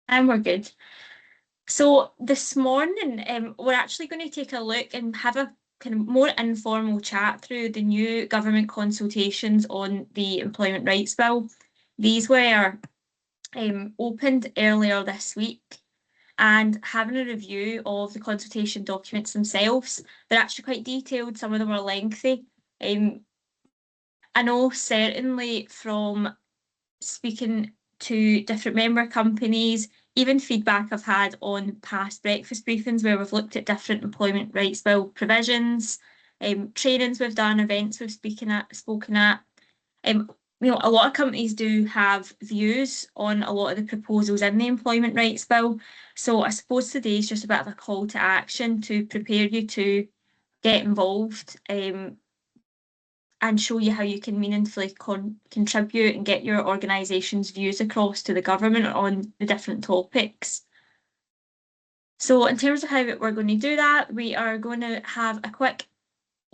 And we're good. So this morning, we're actually going to take a look and have a kind of more informal chat through the new government consultations on the Employment Rights Bill. These were opened earlier this week, and having a review of the consultation documents themselves. They're actually quite detailed, some of them are lengthy. I know certainly from speaking to different member companies, even feedback I've had on past breakfast briefings where we've looked at different employment rights bill provisions, trainings we've done, events we've spoken at. A lot of companies do have views on a lot of the proposals in the employment rights bill. So I suppose today is just a bit of a call to action to prepare you to get involved, and show you how you can meaningfully contribute and get your organisation's views across to the government on the different topics. So in terms of how we're going to do that, we are going to have a quick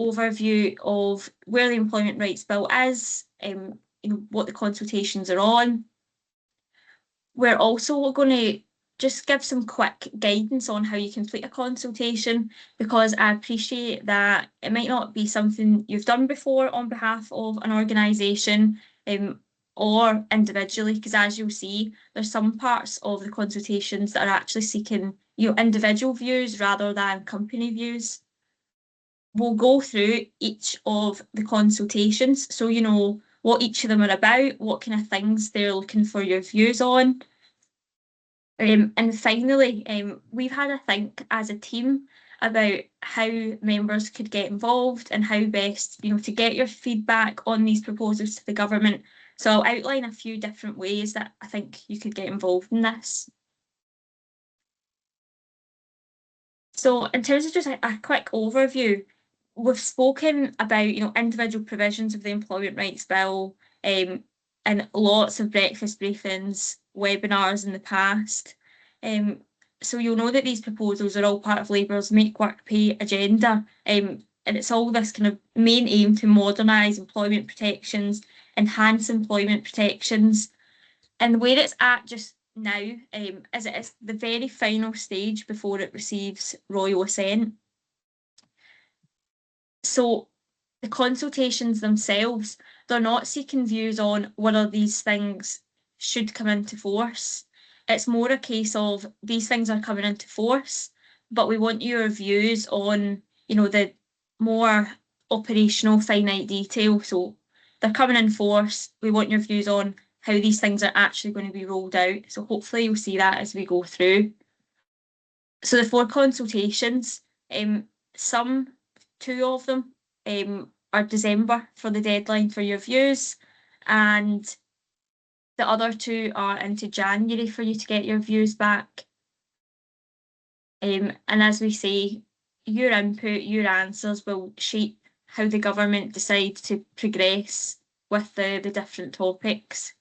overview of where the Employment Rights Bill is, what the consultations are on. We're also going to just give some quick guidance on how you complete a consultation, because I appreciate that it might not be something you've done before on behalf of an organisation or individually, because as you'll see, there's some parts of the consultations that are actually seeking individual views rather than company views. We'll go through each of the consultations so you know what each of them are about, what kind of things they're looking for your views on. And finally, we've had a think as a team about how members could get involved and how best, to get your feedback on these proposals to the government. So I'll outline a few different ways that I think you could get involved in this. So in terms of just a quick overview, we've spoken about, individual provisions of the Employment Rights Bill, and lots of breakfast briefings, webinars in the past. So you'll know that these proposals are all part of Labour's Make Work Pay agenda, and it's all this kind of main aim to modernise employment protections, enhance employment protections, and where it's at just now is it is the very final stage before it receives royal assent. So the consultations themselves, they're not seeking views on whether these things should come into force. It's more a case of these things are coming into force, but we want your views on, the more operational finite detail. So they're coming in force. We want your views on how these things are actually going to be rolled out. So hopefully you'll see that as we go through. So the 4 consultations, two of them are December for the deadline for your views, and the other 2 are into January for you to get your views back. And as we say, your input, your answers will shape how the government decides to progress with the different topics.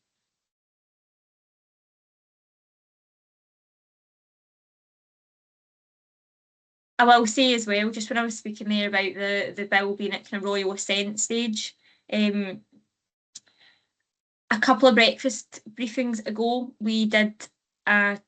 I will say as well, just when I was speaking there about the bill being at kind of royal assent stage, a couple of breakfast briefings ago, we did a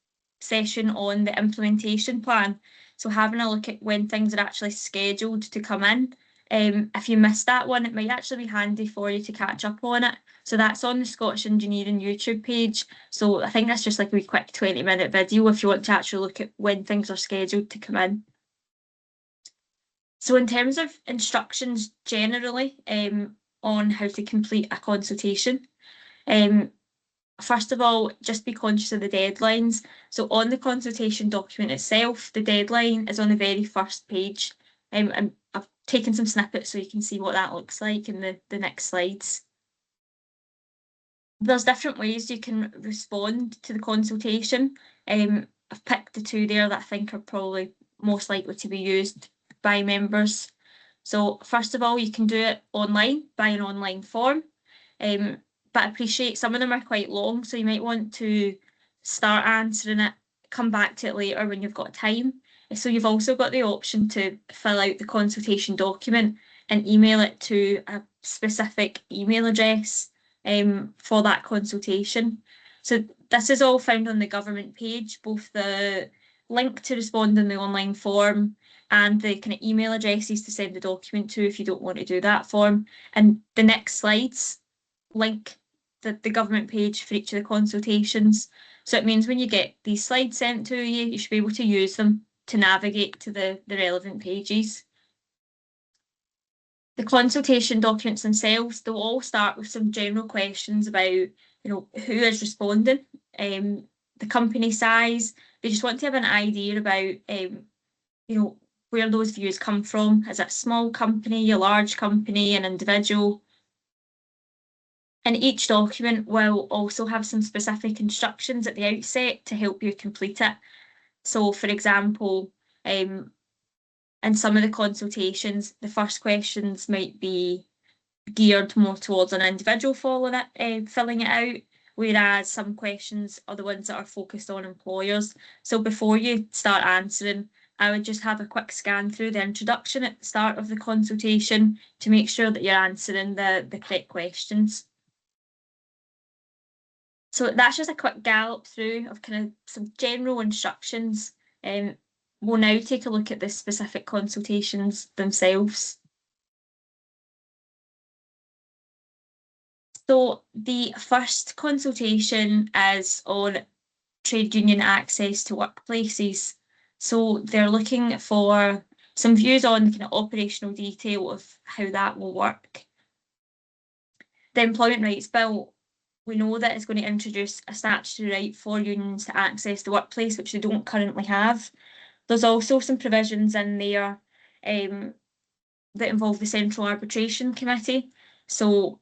session on the implementation plan. So having a look at when things are actually scheduled to come in. If you missed that one, it might actually be handy for you to catch up on it. So that's on the Scottish Engineering YouTube page. So I think that's just like a wee quick 20-minute video if you want to actually look at when things are scheduled to come in. So in terms of instructions generally on how to complete a consultation, first of all, just be conscious of the deadlines. So on the consultation document itself, the deadline is on the very first page. And I've taken some snippets so you can see what that looks like in the next slides. There's different ways you can respond to the consultation. I've picked the 2 there that I think are probably most likely to be used by members. So first of all, you can do it online by an online form, but I appreciate some of them are quite long, so you might want to start answering it, come back to it later when you've got time. So you've also got the option to fill out the consultation document and email it to a specific email address for that consultation. So This is all found on the government page, both the link to respond in the online form and the kind of email addresses to send the document to if you don't want to do that form. And the next slides link the government page for each of the consultations. So it means when you get these slides sent to you, you should be able to use them to navigate to the relevant pages. The consultation documents themselves, they'll all start with some general questions about, who is responding, the company size. They just want to have an idea about, where those views come from. Is it a small company, a large company, an individual? And each document will also have some specific instructions at the outset to help you complete it. So, for example, in some of the consultations, the first questions might be geared more towards an individual filling it out, whereas some questions are the ones that are focused on employers. So before you start answering, I would just have a quick scan through the introduction at the start of the consultation to make sure that you're answering the correct questions. So that's just a quick gallop through of kind of some general instructions. We'll now take a look at the specific consultations themselves. So the first consultation is on trade union access to workplaces. So they're looking for some views on the kind of operational detail of how that will work. The Employment Rights Bill, we know that it's going to introduce a statutory right for unions to access the workplace, which they don't currently have. There's also some provisions in there that involve the Central Arbitration Committee. So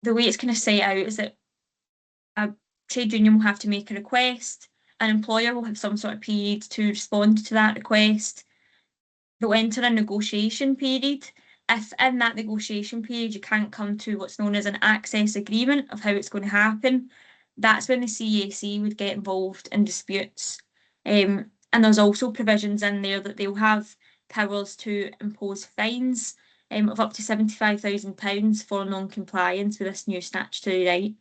the way it's kind of set out is that a trade union will have to make a request, an employer will have some sort of period to respond to that request. They'll enter a negotiation period. If in that negotiation period you can't come to what's known as an access agreement of how it's going to happen, that's when the CAC would get involved in disputes. And there's also provisions in there that they'll have powers to impose fines of up to £75,000 for non-compliance with this new statutory right.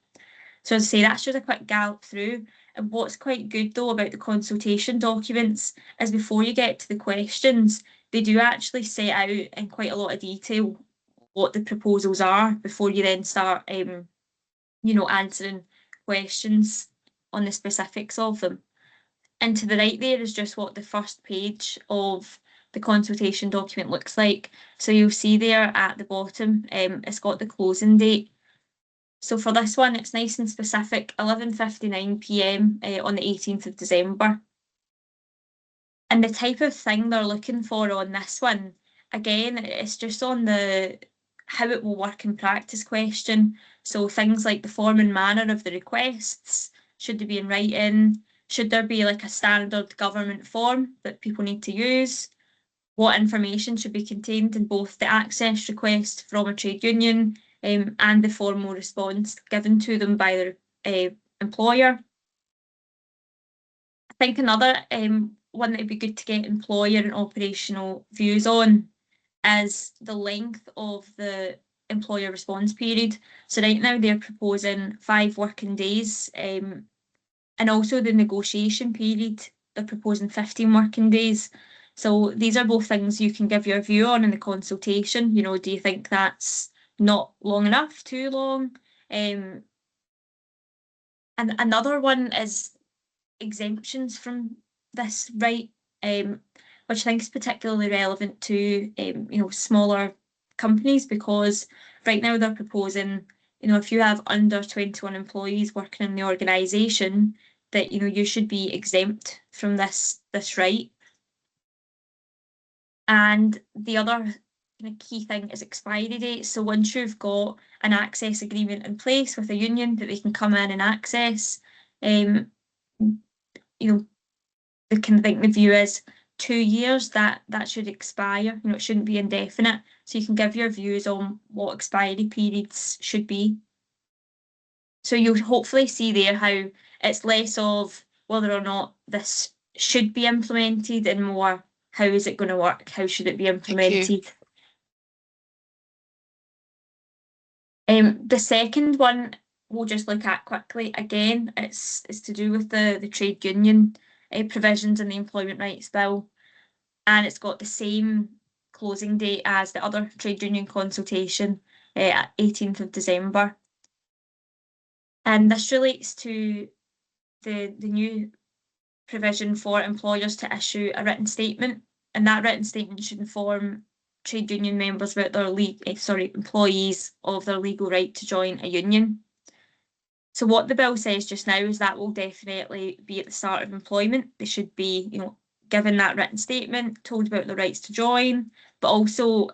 So as I say, that's just a quick gallop through. And what's quite good though about the consultation documents is before you get to the questions, they do actually set out in quite a lot of detail what the proposals are before you then start, answering questions on the specifics of them. And to the right there is just what the first page of the consultation document looks like. So you'll see there at the bottom, it's got the closing date. So for this one, it's nice and specific, 11:59 p.m. On the 18th of December. And the type of thing they're looking for on this one, again, it's just on the how it will work in practice question. So things like the form and manner of the requests, should they be in writing? Should there be like a standard government form that people need to use? What information should be contained in both the access request from a trade union and the formal response given to them by their employer? I think another one that would be good to get employer and operational views on is the length of the employer response period. So right now they're proposing 5 working days, and also the negotiation period, they're proposing 15 working days. So these are both things you can give your view on in the consultation. Do you think that's not long enough, too long? And another one is exemptions from this right, which I think is particularly relevant to smaller companies, because right now they're proposing, if you have under 21 employees working in the organisation, that you should be exempt from this right. And the other kind of key thing is expiry date. So once you've got an access agreement in place with a union that they can come in and access, the kind of think the view is 2 years that should expire. It shouldn't be indefinite. So you can give your views on what expiry periods should be. So you'll hopefully see there how it's less of whether or not this should be implemented and more how is it going to work? How should it be implemented? The second one we'll just look at quickly. Again, it's to do with the trade union provisions in the Employment Rights Bill, and it's got the same closing date as the other trade union consultation at 18th of December. And this relates to the new provision for employers to issue a written statement, and that written statement should inform trade union members about their employees of their legal right to join a union. So what the bill says just now is that will definitely be at the start of employment. They should be, given that written statement, told about the rights to join, but also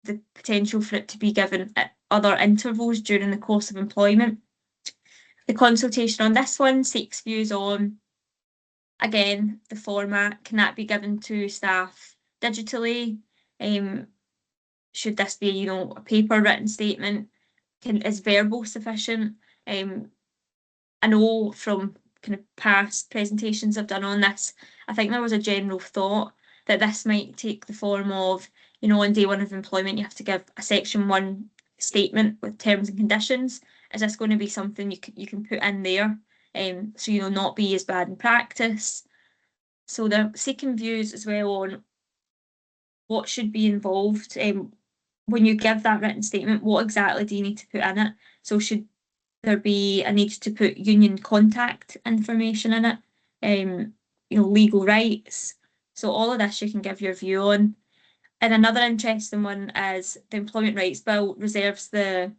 the potential for it to be given at other intervals during the course of employment. The consultation on this one seeks views on, again, the format. Can that be given to staff digitally? Should this be, a paper written statement? Is verbal sufficient? I know from kind of past presentations I've done on this, I think there was a general thought that this might take the form of, on day one of employment, you have to give a section 1 statement with terms and conditions. Is this going to be something you can put in there? So, not be as bad in practice. So they're seeking views as well on what should be involved. When you give that written statement, what exactly do you need to put in it? So should there be a need to put union contact information in it? Legal rights. So all of this you can give your view on. And another interesting one is the Employment Rights Bill reserves the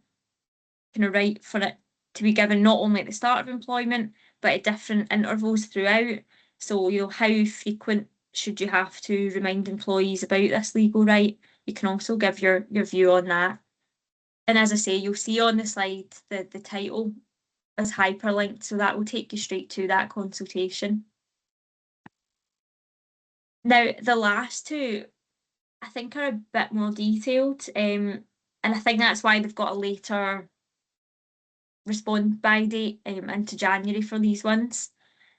kind of right for it to be given not only at the start of employment, but at different intervals throughout. So, how frequent should you have to remind employees about this legal right? You can also give your view on that. And as I say, you'll see on the slide the title is hyperlinked, so that will take you straight to that consultation. Now, the last two, I think, are a bit more detailed, and I think that's why they've got a later respond by date into January for these ones.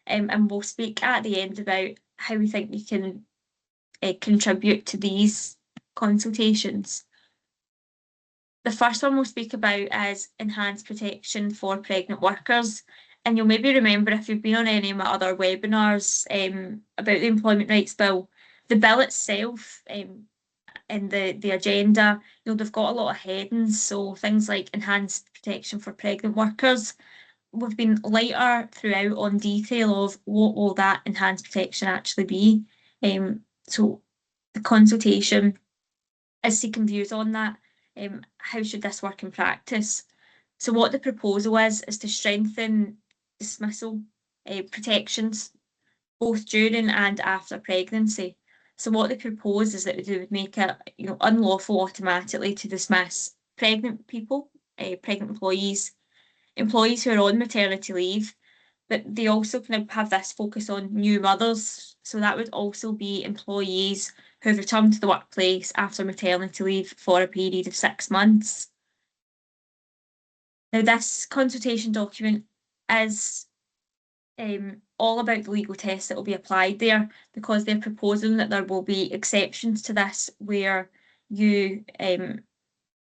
And we'll speak at the end about how we think we can contribute to these consultations. The first one we'll speak about is enhanced protection for pregnant workers. And you'll maybe remember, if you've been on any of my other webinars about the Employment Rights Bill, the bill itself in the agenda, they've got a lot of headings, so things like enhanced protection for pregnant workers. We've been lighter throughout on detail of what will that enhanced protection actually be. So the consultation is seeking views on that. How should this work in practice? So what the proposal is to strengthen dismissal protections both during and after pregnancy. So what they propose is that they would make it unlawful automatically to dismiss pregnant people, pregnant employees who are on maternity leave, but they also kind of have this focus on new mothers. So that would also be employees who have returned to the workplace after maternity leave for a period of 6 months. Now, this consultation document is all about the legal test that will be applied there, because they're proposing that there will be exceptions to this where you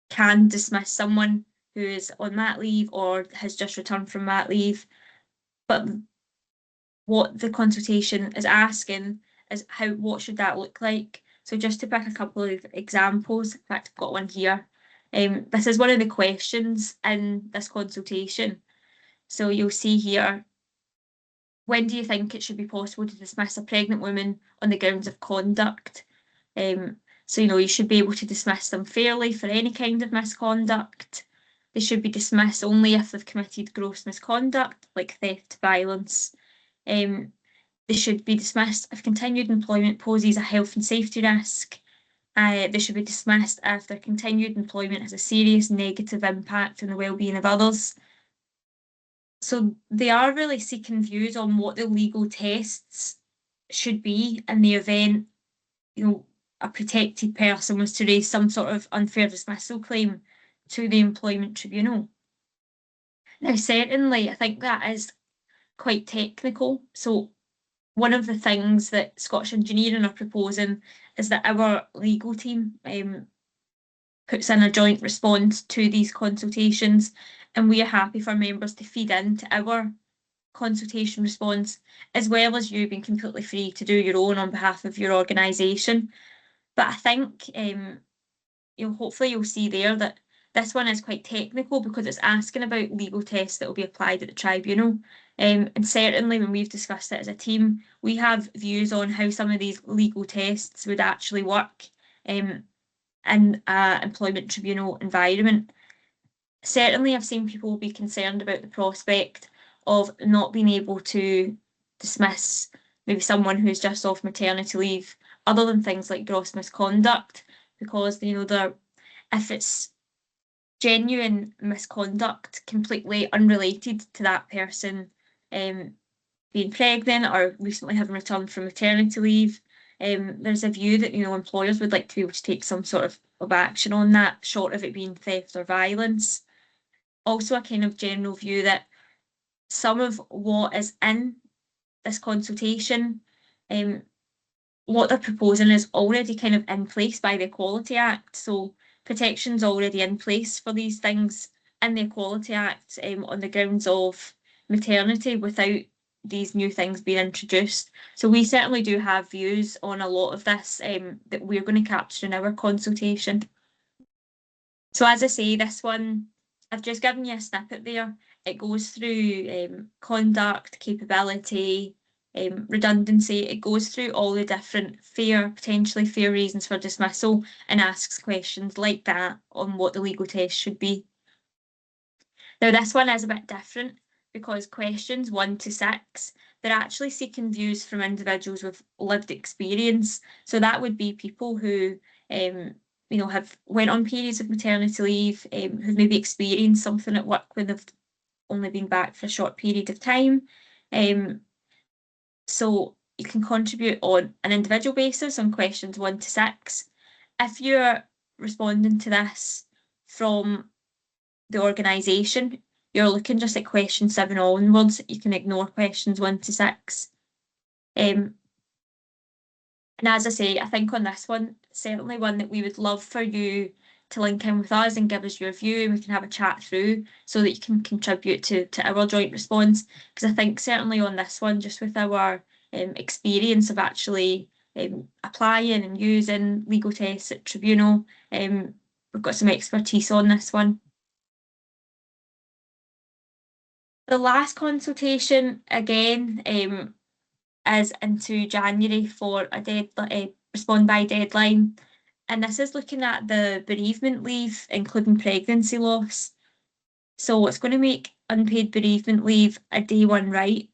can dismiss someone who is on mat leave or has just returned from mat leave. But what the consultation is asking is what should that look like? So just to pick a couple of examples, in fact, I've got one here. This is one of the questions in this consultation. So you'll see here, when do you think it should be possible to dismiss a pregnant woman on the grounds of conduct? So, you should be able to dismiss them fairly for any kind of misconduct. They should be dismissed only if they've committed gross misconduct, like theft, violence. They should be dismissed if continued employment poses a health and safety risk. They should be dismissed if their continued employment has a serious negative impact on the well-being of others. So they are really seeking views on what the legal tests should be in the event, a protected person was to raise some sort of unfair dismissal claim to the employment tribunal. Now, certainly, I think that is quite technical. So one of the things that Scottish Engineering are proposing is that our legal team puts in a joint response to these consultations, and we are happy for members to feed into our consultation response, as well as you being completely free to do your own on behalf of your organisation. But I think hopefully you'll see there that this one is quite technical because it's asking about legal tests that will be applied at the tribunal. And certainly when we've discussed it as a team, we have views on how some of these legal tests would actually work in an employment tribunal environment. Certainly I've seen people be concerned about the prospect of not being able to dismiss maybe someone who's just off maternity leave, other than things like gross misconduct, because if it's genuine misconduct completely unrelated to that person being pregnant or recently having returned from maternity leave, there's a view that employers would like to be able to take some sort of action on that, short of it being theft or violence. Also a kind of general view that some of what is in this consultation, what they're proposing is already kind of in place by the Equality Act. So protection's already in place for these things in the Equality Act on the grounds of maternity without these new things being introduced. So we certainly do have views on a lot of this that we're going to capture in our consultation. So as I say, this one, I've just given you a snippet there. It goes through conduct, capability, redundancy. It goes through all the different potentially fair reasons for dismissal and asks questions like that on what the legal test should be. Now, this one is a bit different because questions 1 to 6, they're actually seeking views from individuals with lived experience. So that would be people who have went on periods of maternity leave, who've maybe experienced something at work when they've only been back for a short period of time. So you can contribute on an individual basis on questions 1 to 6. If you're responding to this from the organisation, you're looking just at question 7 onwards. You can ignore questions 1 to 6. And as I say, I think on this one, certainly one that we would love for you to link in with us and give us your view, and we can have a chat through so that you can contribute to our joint response. Because I think certainly on this one, just with our experience of actually applying and using legal tests at tribunal, we've got some expertise on this one. The last consultation, again, is into January for a respond by deadline. And this is looking at the bereavement leave, including pregnancy loss. So it's going to make unpaid bereavement leave a day one right,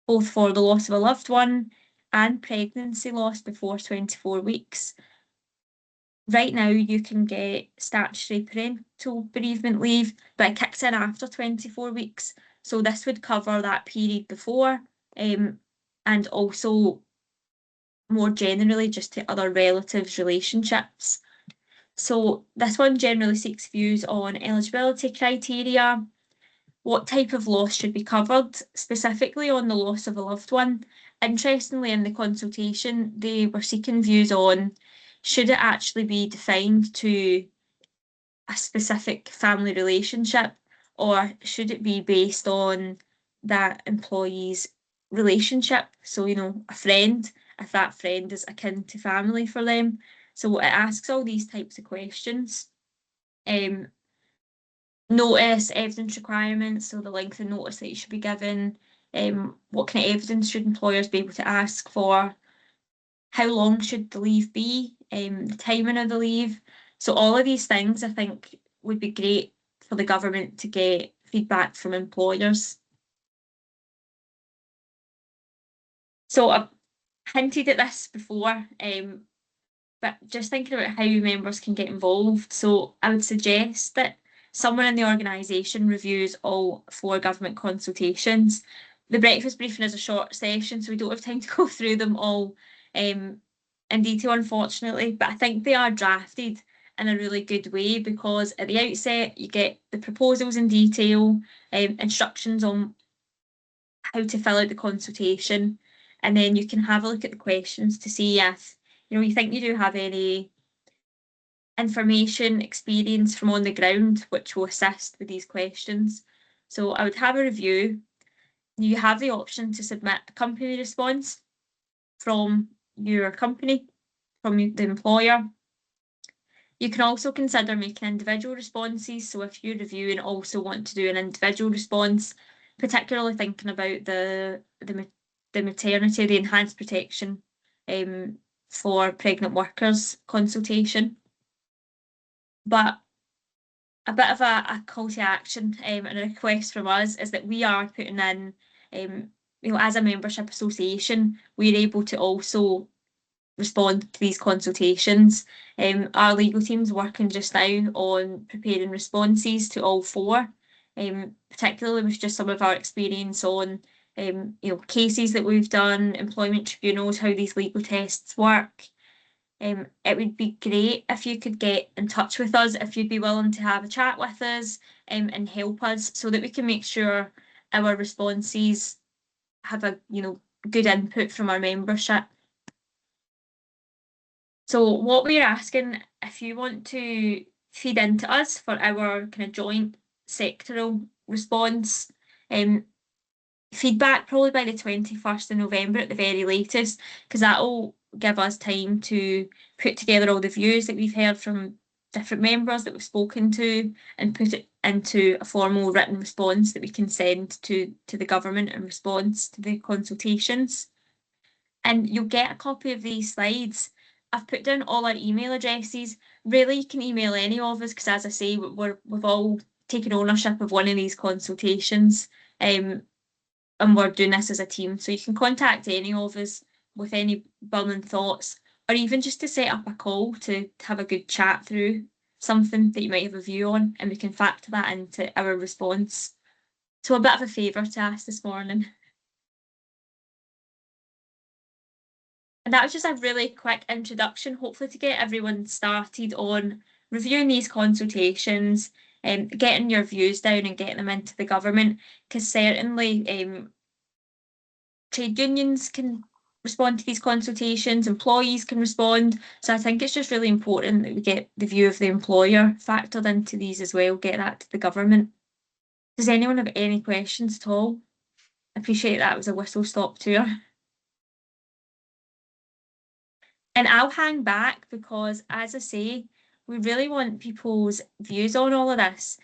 both for the loss of a loved one and pregnancy loss before 24 weeks. Right now, you can get statutory parental bereavement leave, but it kicks in after 24 weeks. So this would cover that period before, and also more generally just to other relatives' relationships. So this one generally seeks views on eligibility criteria, what type of loss should be covered, specifically on the loss of a loved one. Interestingly, in the consultation, they were seeking views on should it actually be defined to a specific family relationship, or should it be based on that employee's relationship? So, a friend, if that friend is akin to family for them. So it asks all these types of questions. Notice, evidence requirements, so the length of notice that you should be given, what kind of evidence should employers be able to ask for, how long should the leave be, the timing of the leave. So all of these things I think would be great for the government to get feedback from employers. So I've hinted at this before, but just thinking about how members can get involved. So I would suggest that someone in the organisation reviews all 4 government consultations. The breakfast briefing is a short session, so we don't have time to go through them all in detail, unfortunately, but I think they are drafted in a really good way because at the outset you get the proposals in detail, instructions on how to fill out the consultation, and then you can have a look at the questions to see if you think you do have any information, experience from on the ground, which will assist with these questions. So I would have a review. You have the option to submit a company response from your company, from the employer. You can also consider making individual responses. So if you're reviewing, also want to do an individual response, particularly thinking about the maternity, the enhanced protection for pregnant workers consultation. But a bit of a call to action and a request from us is that we are putting in, as a membership association, we're able to also respond to these consultations. Our legal team's working just now on preparing responses to all four, particularly with just some of our experience on cases that we've done, employment tribunals, how these legal tests work. It would be great if you could get in touch with us, if you'd be willing to have a chat with us and help us so that we can make sure our responses have a good input from our membership. So what we're asking, if you want to feed into us for our kind of joint sectoral response, feedback probably by the 21st of November at the very latest, because that'll give us time to put together all the views that we've heard from different members that we've spoken to and put it into a formal written response that we can send to the government in response to the consultations. And you'll get a copy of these slides. I've put down all our email addresses. Really, you can email any of us because, as I say, we've all taken ownership of one of these consultations. And we're doing this as a team. So you can contact any of us with any burning thoughts, or even just to set up a call to have a good chat through something that you might have a view on, and we can factor that into our response. So a bit of a favour to ask this morning. And that was just a really quick introduction, hopefully to get everyone started on reviewing these consultations, getting your views down and getting them into the government, because certainly trade unions can respond to these consultations, employees can respond. So I think it's just really important that we get the view of the employer factored into these as well, get that to the government. Does anyone have any questions at all? I appreciate that was a whistle-stop tour. And I'll hang back because, as I say, we really want people's views on all of this.